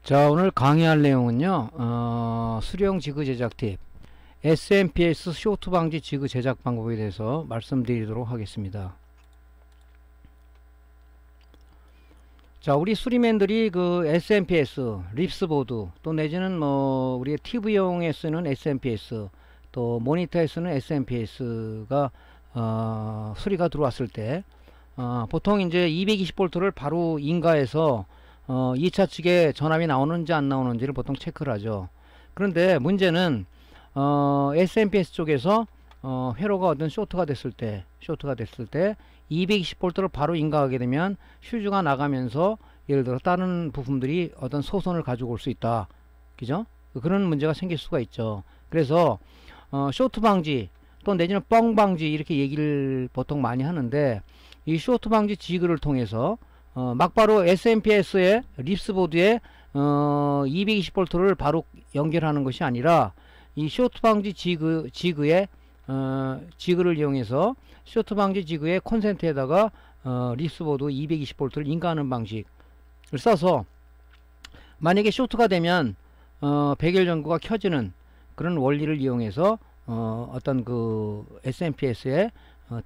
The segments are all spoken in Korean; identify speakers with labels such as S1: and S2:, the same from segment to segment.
S1: 자, 오늘 강의할 내용은요, 수령 지그 제작 팁, SMPS 쇼트 방지 지그 제작 방법에 대해서 말씀드리도록 하겠습니다. 자, 우리 수리맨들이 그 SMPS, 립스보드, 또 내지는 뭐, 우리 TV용에 쓰는 SMPS, 또 모니터에 쓰는 SMPS가, 수리가 들어왔을 때, 보통 이제 220V를 바로 인가해서 2차 측에 전압이 나오는지 안 나오는지를 보통 체크를 하죠. 그런데 문제는 SMPS 쪽에서 회로가 어떤 쇼트가 됐을 때 220V를 바로 인가하게 되면 휴즈가 나가면서 예를 들어 다른 부품들이 어떤 소선을 가지고 올 수 있다. 그죠? 그런 문제가 생길 수가 있죠. 그래서 쇼트 방지 또 내지는 뻥 방지 이렇게 얘기를 보통 많이 하는데, 이 쇼트 방지 지그를 통해서 막바로 SMPS의 립스보드에 220V를 바로 연결하는 것이 아니라 이 쇼트 방지 지그의 지그를 이용해서 쇼트 방지 지그의 콘센트에다가 립스보드 220V를 인가하는 방식을 써서, 만약에 쇼트가 되면 백열 전구가 켜지는 그런 원리를 이용해서 어떤 그 SMPS에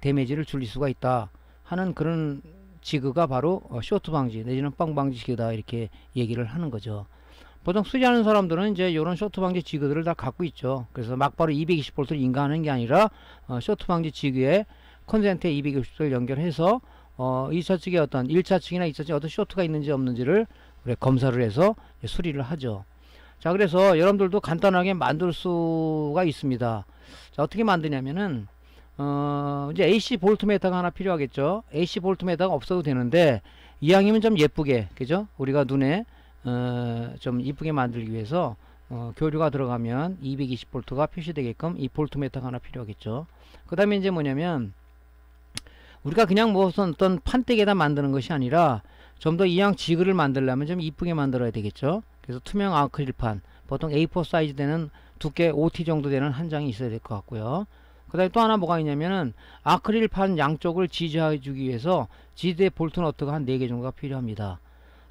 S1: 데미지를 줄일 수가 있다 하는 그런 지그가 바로 쇼트 방지 내지는 뻥 방지 지그다, 이렇게 얘기를 하는 거죠. 보통 수리하는 사람들은 이제 이런 쇼트 방지 지그들을 다 갖고 있죠. 그래서 막바로 220V를 인가하는 게 아니라 쇼트 방지 지그에 콘센트에 220V를 연결해서 2차 측에 어떤 1차 측이나 2차 측에 어떤 쇼트가 있는지 없는지를 검사를 해서 수리를 하죠. 자, 그래서 여러분들도 간단하게 만들 수가 있습니다. 자, 어떻게 만드냐면은 이제 AC 볼트메타가 하나 필요하겠죠. AC 볼트메타가 없어도 되는데 이왕이면 좀 예쁘게, 그죠? 우리가 눈에 좀 이쁘게 만들기 위해서 교류가 들어가면 220V가 표시되게끔 이 볼트메타가 하나 필요하겠죠. 그 다음에 이제 뭐냐면, 우리가 그냥 뭐 어떤 판때기에다 만드는 것이 아니라 좀 더 이왕 지그를 만들려면 좀 이쁘게 만들어야 되겠죠. 그래서 투명 아크릴판, 보통 A4 사이즈 되는 두께 5T 정도 되는 한 장이 있어야 될 것 같고요. 그 다음에 또 하나 뭐가 있냐면은 아크릴판 양쪽을 지지해 주기 위해서 지대 볼트 너트가 한 4개 정도가 필요합니다.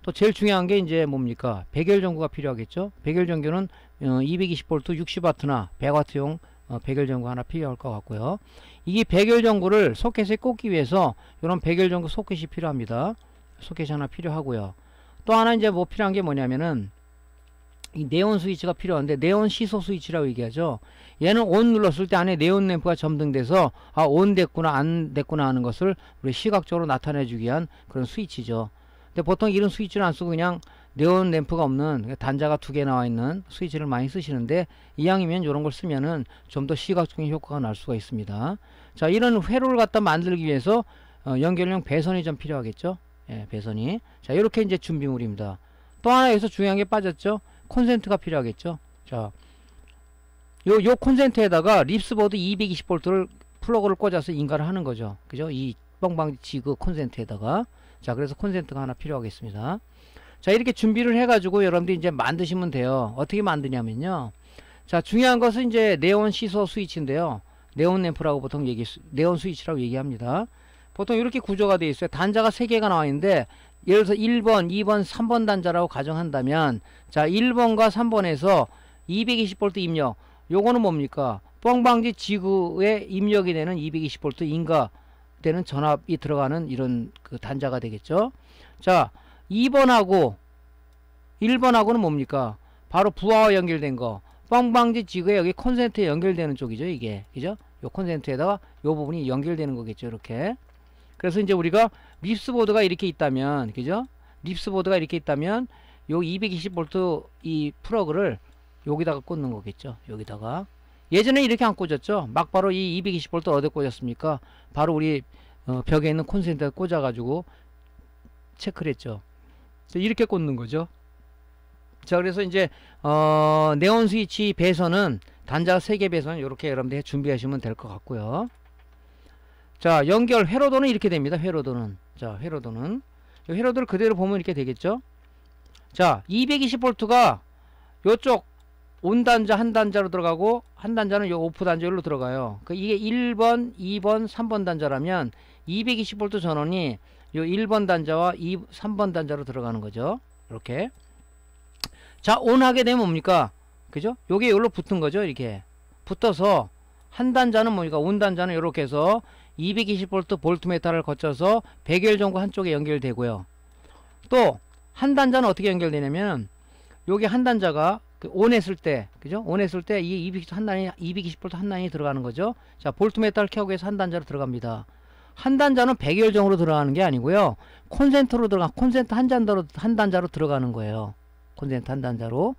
S1: 또 제일 중요한 게 이제 뭡니까? 백열 전구가 필요하겠죠. 백열 전구는 220V 60W나 100W용 백열 전구 하나 필요할 것 같고요. 이 백열 전구를 소켓에 꽂기 위해서 이런 백열 전구 소켓이 필요합니다. 소켓이 하나 필요하고요. 또 하나 이제 뭐 필요한 게 뭐냐면은 이 네온 스위치가 필요한데, 네온 시소 스위치라고 얘기하죠. 얘는 온 눌렀을 때 안에 네온 램프가 점등돼서 온 됐구나 안 됐구나 하는 것을 우리 시각적으로 나타내 주기 위한 그런 스위치죠. 근데 보통 이런 스위치를 안 쓰고 그냥 네온 램프가 없는 단자가 2개 나와 있는 스위치를 많이 쓰시는데, 이왕이면 이런 걸 쓰면은 좀 더 시각적인 효과가 날 수가 있습니다. 자, 이런 회로를 갖다 만들기 위해서 연결용 배선이 좀 필요하겠죠. 예, 배선이. 자, 이렇게 이제 준비물입니다. 또 하나 여기서 중요한 게 빠졌죠. 콘센트가 필요하겠죠. 자, 요 콘센트에다가 립스보드 220V를 플러그를 꽂아서 인가를 하는 거죠. 그죠? 이 뻥방지 지그 콘센트에다가. 자, 그래서 콘센트가 하나 필요하겠습니다. 자, 이렇게 준비를 해가지고 여러분들이 이제 만드시면 돼요. 어떻게 만드냐면요. 자, 중요한 것은 이제 네온 시소 스위치인데요. 네온 램프라고 보통 네온 스위치라고 얘기합니다. 보통 이렇게 구조가 되어 있어요. 단자가 3개가 나와 있는데, 예를 들어서 1번, 2번, 3번 단자라고 가정한다면, 자, 1번과 3번에서 220V 입력, 요거는 뭡니까? 뻥방지 지구에 입력이 되는 220V 인가 되는 전압이 들어가는 이런 그 단자가 되겠죠. 자, 2번하고 1번하고는 뭡니까? 바로 부하와 연결된 거. 뻥방지 지구에 여기 콘센트에 연결되는 쪽이죠, 이게. 그죠? 요 콘센트에다가 요 부분이 연결되는 거겠죠, 이렇게. 그래서 이제 우리가 립스보드가 이렇게 있다면, 그죠? 립스보드가 이렇게 있다면 요 220V 이 플러그를 여기다가 꽂는 거겠죠. 여기다가. 예전에 이렇게 안 꽂았죠. 막바로 이 220V 어디에 꽂았습니까? 바로 우리 벽에 있는 콘센트에 꽂아가지고 체크를 했죠. 이렇게 꽂는 거죠. 자, 그래서 이제 네온 스위치 배선은 단자 3개 배선 이렇게 여러분들 준비하시면 될 것 같고요. 자, 연결 회로도는 이렇게 됩니다. 회로도는. 자, 회로도는. 회로도를 그대로 보면 이렇게 되겠죠. 자, 220V가 요쪽 온 단자 한 단자로 들어가고, 한 단자는 요 오프 단자로 들어가요. 이게 1번, 2번, 3번 단자라면 220V 전원이 요 1번 단자와 3번 단자로 들어가는 거죠. 이렇게. 자, 온 하게 되면 뭡니까? 그죠? 요게 여기로 붙은 거죠. 이렇게 붙어서 한 단자는 뭡니까? 온 단자는 이렇게 해서 220V 볼트미터를 거쳐서 백열 전구 한쪽에 연결되고요. 또 한 단자는 어떻게 연결되냐면 여기 한 단자가 온 했을 때, 그죠? 온 했을 때 이 220V 한 단이 들어가는 거죠. 자, 볼트미터를 켜고 해서 한 단자로 들어갑니다. 한 단자는 백열정으로 들어가는 게 아니고요. 콘센트로 콘센트 한 단자로 들어가는 거예요. 콘센트 한 단자로.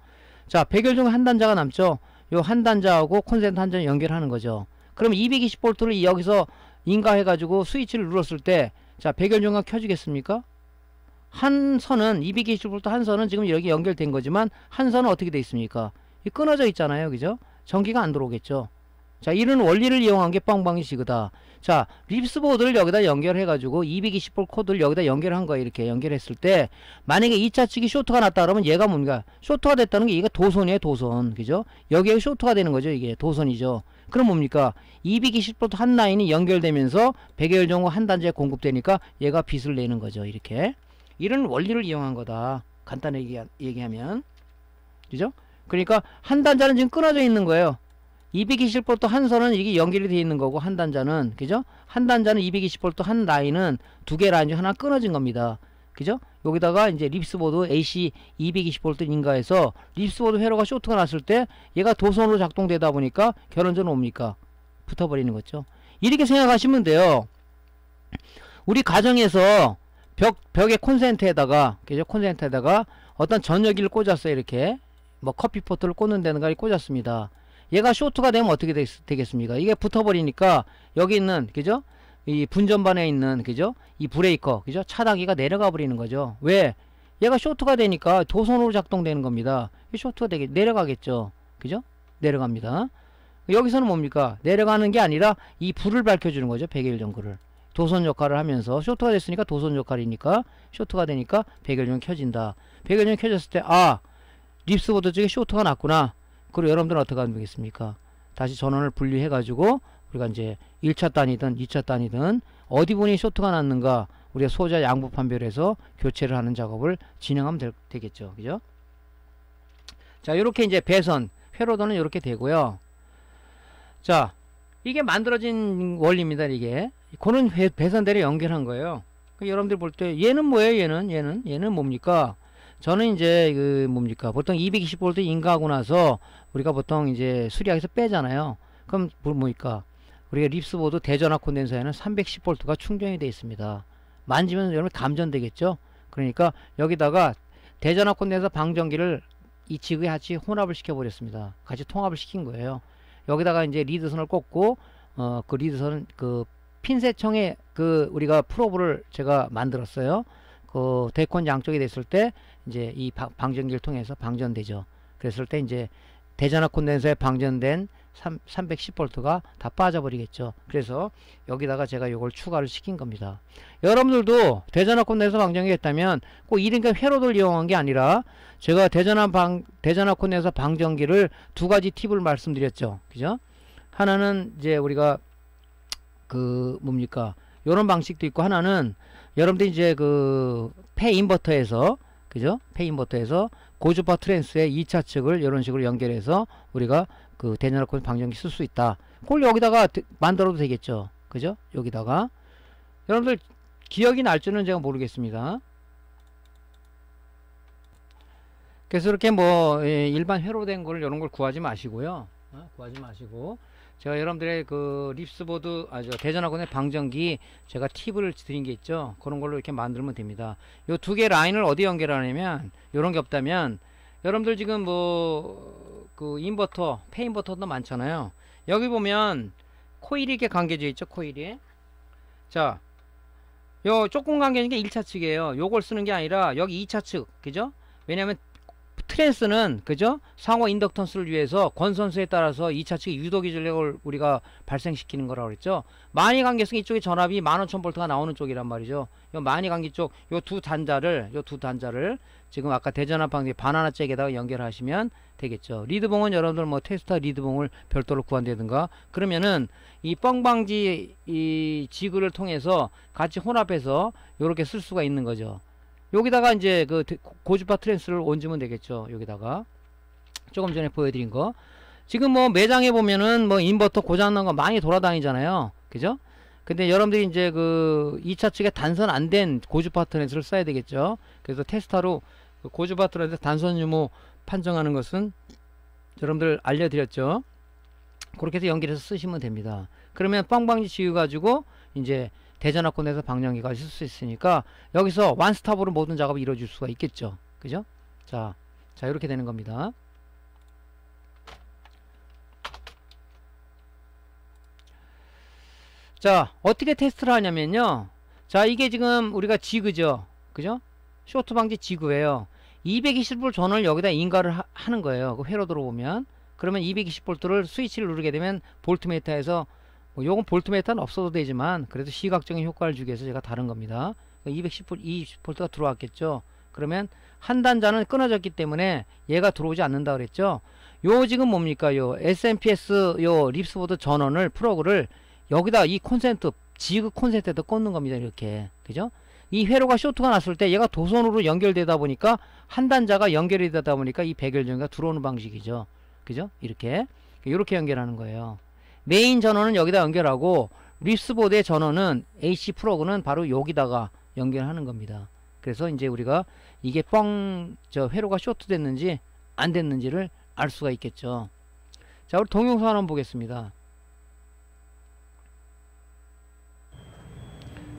S1: 자, 백열정 한 단자가 남죠. 요 한 단자하고 콘센트 한 단자 연결하는 거죠. 그럼 220V를 여기서 인가해가지고 스위치를 눌렀을 때, 자, 백열정가 켜지겠습니까? 한 선은 220V 한 선은 지금 여기 연결된 거지만 한 선은 어떻게 돼 있습니까? 끊어져 있잖아요. 그죠? 전기가 안 들어오겠죠. 자, 이런 원리를 이용한 게 뻥방지 지그다. 자, 립스보드를 여기다 연결해 가지고 220V 코드를 여기다 연결한 거예요. 이렇게 연결했을 때 만약에 2차 측이 쇼트가 났다 그러면 얘가 뭡니까? 쇼트가 됐다는 게 얘가 도선이에요. 도선. 그죠? 여기에 쇼트가 되는 거죠. 이게 도선이죠. 그럼 뭡니까? 220V 한 라인이 연결되면서 백열정구 한 단자에 공급되니까 얘가 빛을 내는 거죠. 이렇게. 이런 원리를 이용한 거다. 간단하게 얘기하면. 그죠? 그러니까 한 단자는 지금 끊어져 있는 거예요. 220V 한 선은 이게 연결이 되어 있는 거고, 한 단자는, 그죠? 한 단자는 220V 한 라인은 두 개 라인 중 하나 끊어진 겁니다. 그죠? 여기다가 이제 립스보드 AC 220V 인가해서 립스보드 회로가 쇼트가 났을 때 얘가 도선으로 작동되다 보니까 결혼전 옵니까? 붙어버리는 거죠. 이렇게 생각하시면 돼요. 우리 가정에서 벽에 콘센트에다가, 그죠? 콘센트에다가 어떤 전열기를 꽂았어요. 이렇게. 뭐 커피포트를 꽂는 데는가 꽂았습니다. 얘가 쇼트가 되면 어떻게 되겠습니까? 이게 붙어버리니까 여기 있는, 그죠? 이 분전반에 있는, 그죠? 이 브레이커, 그죠? 차단기가 내려가 버리는 거죠. 왜? 얘가 쇼트가 되니까 도선으로 작동되는 겁니다. 쇼트가 내려가겠죠. 그죠? 내려갑니다. 여기서는 뭡니까? 내려가는 게 아니라 이 불을 밝혀주는 거죠. 백열전구를. 도선 역할을 하면서 쇼트가 됐으니까 도선 역할이니까 쇼트가 되니까 백열전이 켜진다. 백열전이 켜졌을 때, 아, 립스보드 쪽에 쇼트가 났구나. 그리고 여러분들은 어떻게 하면 되겠습니까? 다시 전원을 분리해 가지고 우리가 이제 1차 단이든 2차 단이든 어디 부분이 쇼트가 났는가 우리가 소자 양부 판별해서 교체를 하는 작업을 진행하면 되겠죠. 그죠? 자, 요렇게 이제 배선, 회로도는 요렇게 되고요. 자, 이게 만들어진 원리입니다. 이게. 그는 배선대로 연결한 거예요. 여러분들 볼 때 얘는 뭐예요? 얘는 뭡니까? 저는 이제 뭡니까? 보통 220V 인가하고 나서 우리가 보통 이제 수리하기서 빼잖아요. 그럼 뭡니까? 우리가 립스보드 대전압 콘덴서에는 310V가 충전이 되어 있습니다. 만지면 여러분 감전되겠죠? 그러니까 여기다가 대전압 콘덴서 방전기를 이 지그에 같이 혼합을 시켜 버렸습니다. 같이 통합을 시킨 거예요. 여기다가 이제 리드선을 꽂고 그 리드선은 그 핀셋청에 우리가 프로브를 제가 만들었어요. 그 대콘 양쪽이 됐을 때 이제 이 방전기를 통해서 방전되죠. 그랬을 때 이제 대전압 콘덴서에 방전된 310V가 다 빠져버리겠죠. 그래서 여기다가 제가 이걸 추가를 시킨 겁니다. 여러분들도 대전압 콘덴서 방전기 했다면 꼭 이렇게 회로도를 이용한 게 아니라 제가 대전압 콘덴서 방전기를 두 가지 팁을 말씀드렸죠. 그죠? 하나는 이제 우리가 뭡니까? 요런 방식도 있고, 하나는 여러분들이 이제 폐인버터에서, 그죠? 폐인버터에서 고주파 트랜스의 2차 측을 이런 식으로 연결해서 우리가 대전압 콘덴서 방전기 쓸 수 있다. 그걸 여기다가 만들어도 되겠죠. 그죠? 여기다가. 여러분들 기억이 날 줄은 제가 모르겠습니다. 그래서 이렇게 일반 회로 된 거를 이런 걸 구하지 마시고요. 구하지 마시고. 제가 여러분들의 립스보드, 대전압 콘덴서 방전기 제가 팁을 드린 게 있죠. 그런 걸로 이렇게 만들면 됩니다. 요 두 개 라인을 어디 연결하냐면, 요런 게 없다면, 여러분들 지금 인버터, 폐인버터도 많잖아요. 여기 보면 코일이 이렇게 감겨져 있죠. 코일이. 자, 요 조금 감겨진 게 1차 측이에요. 요걸 쓰는 게 아니라 여기 2차 측. 그죠? 왜냐면 트랜스는, 그죠? 상호 인덕턴스를 위해서 권선수에 따라서 2차 측의 유도기 전력을 우리가 발생시키는 거라고 그랬죠. 많이 감겼으니 이쪽에 전압이 15,000V가 나오는 쪽이란 말이죠. 요 많이 감긴 쪽, 요 두 단자를 지금 아까 대전압 방지 바나나 잭에다가 연결하시면 되겠죠. 리드봉은 여러분들 테스터 리드봉을 별도로 구한다든가, 그러면은 이 뻥방지 이 지그를 통해서 같이 혼합해서 요렇게 쓸 수가 있는 거죠. 여기다가 이제 그 고주파 트랜스를 얹으면 되겠죠. 여기다가 조금 전에 보여드린 거. 지금 뭐 매장에 보면은 뭐 인버터 고장난 거 많이 돌아다니잖아요. 그죠? 근데 여러분들이 이제 그 2차 측에 단선 안 된 고주파 트랜스를 써야 되겠죠. 그래서 테스터로 그 고주파 트랜스 단선 유무 판정하는 것은 여러분들 알려드렸죠. 그렇게 해서 연결해서 쓰시면 됩니다. 그러면 뻥방지 지우 가지고 이제 대전압권에서 방전기까지 쓸 수 있으니까 여기서 원스톱으로 모든 작업을 이루어질 수가 있겠죠. 그죠? 자 이렇게 되는 겁니다. 자 어떻게 테스트를 하냐면요. 자 이게 지금 우리가 지그죠. 그죠? 쇼트 방지 지그예요. 220V 전원을 여기다 인가를 하는 거예요. 그 회로 들어보면 그러면 220V를 스위치를 누르게 되면 볼트미터에서 뭐 요건 볼트미터는 없어도 되지만 그래도 시각적인 효과를 주기 위해서 제가 다른 겁니다. 220V가 들어왔겠죠. 그러면 한 단자는 끊어졌기 때문에 얘가 들어오지 않는다 그랬죠. 요 지금 뭡니까? 요 SMPS 요 립스보드 전원을 프로그를 여기다 이 콘센트 지그 콘센트에다 꽂는 겁니다. 이렇게. 그죠? 이 회로가 쇼트가 났을 때 얘가 도선으로 연결되다 보니까 한 단자가 연결이 되다 보니까 이 백열전기가 들어오는 방식이죠. 그죠? 이렇게 연결하는 거예요. 메인 전원은 여기다 연결하고 립스보드의 전원은 AC 프로그는 바로 여기다가 연결하는 겁니다. 그래서 이제 우리가 이게 회로가 쇼트 됐는지 안 됐는지를 알 수가 있겠죠. 자, 우리 동영상 한번 보겠습니다.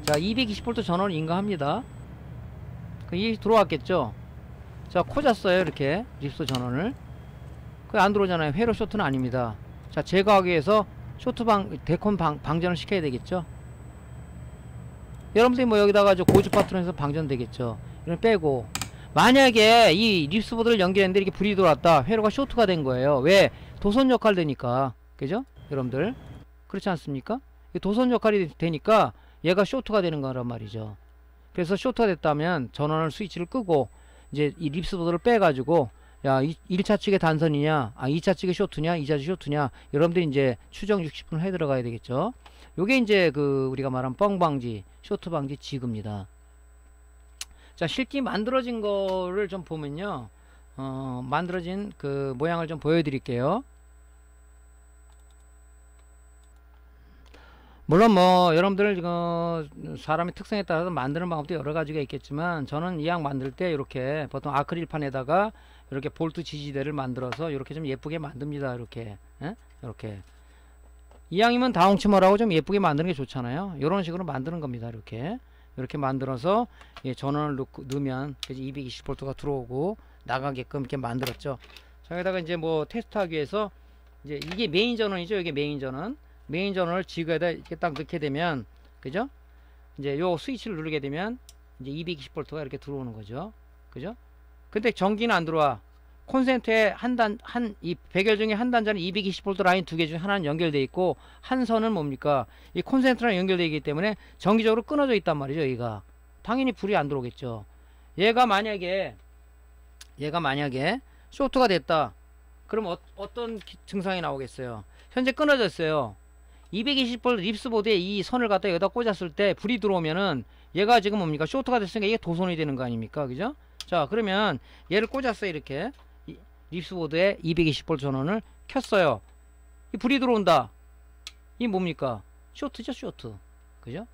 S1: 자, 220V 전원을 인가합니다. 이게 들어왔겠죠. 자, 꽂았어요. 이렇게 립스 전원을. 그게 안 들어오잖아요. 회로 쇼트는 아닙니다. 자, 제거하기 위해서 데콘 방전을 시켜야 되겠죠. 여러분들이 뭐 여기다가 고주파 트랜스 방전되겠죠. 이런 빼고 만약에 이 립스보드를 연결했는데 이렇게 불이 들어왔다. 회로가 쇼트가 된 거예요. 왜? 도선 역할 되니까. 그죠? 여러분들 그렇지 않습니까? 도선 역할이 되니까 얘가 쇼트가 되는 거란 말이죠. 그래서 쇼트가 됐다면 전원을 스위치를 끄고 이제 이 립스보드를 빼가지고 야 1차 측의 단선이냐 2차 측의 쇼트냐 2차 측 쇼트냐 여러분들이 이제 추정 60분을 해 들어가야 되겠죠. 요게 이제 그 우리가 말한 뻥방지 쇼트 방지 지그입니다. 자 실기 만들어진 거를 좀 보면요 만들어진 그 모양을 좀 보여드릴게요. 물론 뭐 여러분들 사람의 특성에 따라서 만드는 방법도 여러 가지가 있겠지만 저는 이 양 만들 때 이렇게 보통 아크릴판에다가 이렇게 볼트 지지대를 만들어서 이렇게 좀 예쁘게 만듭니다. 이렇게 이렇게 이왕이면 다홍치머라고 좀 예쁘게 만드는 게 좋잖아요. 이런 식으로 만드는 겁니다. 이렇게 만들어서 전원을 넣으면 220V가 들어오고 나가게끔 이렇게 만들었죠. 자, 여기다가 이제 뭐 테스트하기 위해서 이제 이게 메인 전원이죠. 이게 메인 전원을 지그에다 이렇게 딱 넣게 되면 그죠? 이제 요 스위치를 누르게 되면 이제 220V가 이렇게 들어오는 거죠. 그죠? 근데 전기는 안 들어와. 콘센트에 이 백열 중에 한 단자는 220V 라인 두 개 중에 하나는 연결되어 있고 한 선은 뭡니까? 이 콘센트랑 연결되어 있기 때문에 정기적으로 끊어져 있단 말이죠. 얘가 당연히 불이 안 들어오겠죠. 얘가 만약에 쇼트가 됐다. 그럼 어떤 증상이 나오겠어요? 현재 끊어졌어요. 220V 립스보드에 이 선을 갖다 여기다 꽂았을 때 불이 들어오면은 얘가 지금 뭡니까? 쇼트가 됐으니까 이게 도선이 되는 거 아닙니까? 그죠? 자, 그러면 얘를 꽂았어요. 이렇게 립스보드에 220V 전원을 켰어요. 이 불이 들어온다. 이 뭡니까? 쇼트죠, 쇼트. 그죠?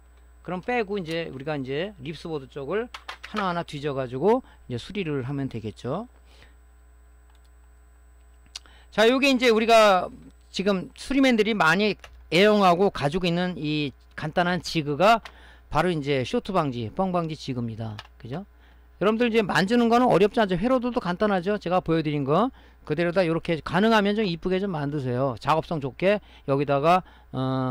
S1: 그럼 빼고 이제 우리가 이제 립스보드 쪽을 하나하나 뒤져가지고 이제 수리를 하면 되겠죠. 자, 요게 이제 우리가 지금 수리맨들이 많이 애용하고 가지고 있는 이 간단한 지그가 바로 이제 쇼트 방지, 뻥 방지 지그입니다. 그죠? 여러분들 이제 만지는 거는 어렵지 않죠. 회로들도 간단하죠. 제가 보여드린 거 그대로다 이렇게 가능하면 좀 이쁘게 좀 만드세요. 작업성 좋게 여기다가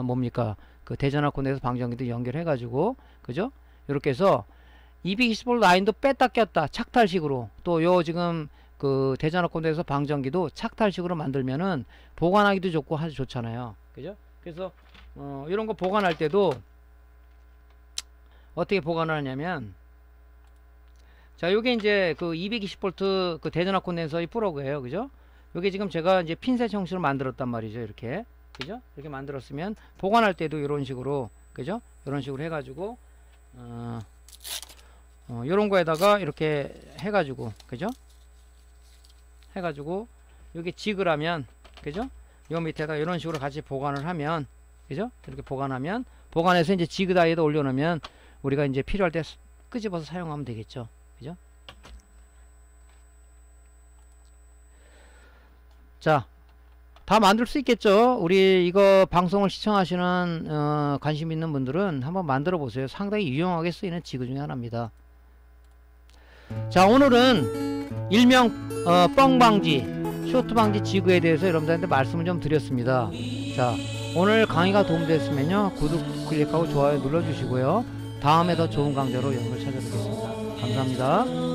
S1: 뭡니까 그 대전압권에서 방전기도 연결해 가지고 그죠? 이렇게 해서 220V 라인도 뺐다 꼈다 착탈식으로 또 요 지금 그 대전압권에서 방전기도 착탈식으로 만들면은 보관하기도 좋고 아주 좋잖아요. 그죠? 그래서 이런 거 보관할 때도 어떻게 보관을 하냐면 자, 요게 이제 그 220V 그 대전압 콘덴서의 프로그예요. 그죠? 요게 지금 제가 이제 핀셋 형식으로 만들었단 말이죠. 이렇게. 그죠? 이렇게 만들었으면 보관할 때도 이런 식으로, 그죠? 이런 식으로 해가지고, 요런 거에다가 이렇게 해가지고, 그죠? 해가지고 여기 지그라면, 그죠? 요 밑에다 이런 식으로 같이 보관을 하면, 그죠? 이렇게 보관하면, 보관해서 이제 지그 다이에다 올려놓으면 우리가 이제 필요할 때 끄집어서 사용하면 되겠죠. 그죠? 자, 다 만들 수 있겠죠. 우리 이거 방송을 시청하시는 관심 있는 분들은 한번 만들어 보세요. 상당히 유용하게 쓰이는 지그 중에 하나입니다. 자, 오늘은 일명 뻥방지, 쇼트방지 지그에 대해서 여러분들한테 말씀을 좀 드렸습니다. 자, 오늘 강의가 도움되었으면요, 구독 클릭하고 좋아요 눌러주시고요, 다음에 더 좋은 강좌로 여러분을 찾아뵙겠습니다. 감사합니다.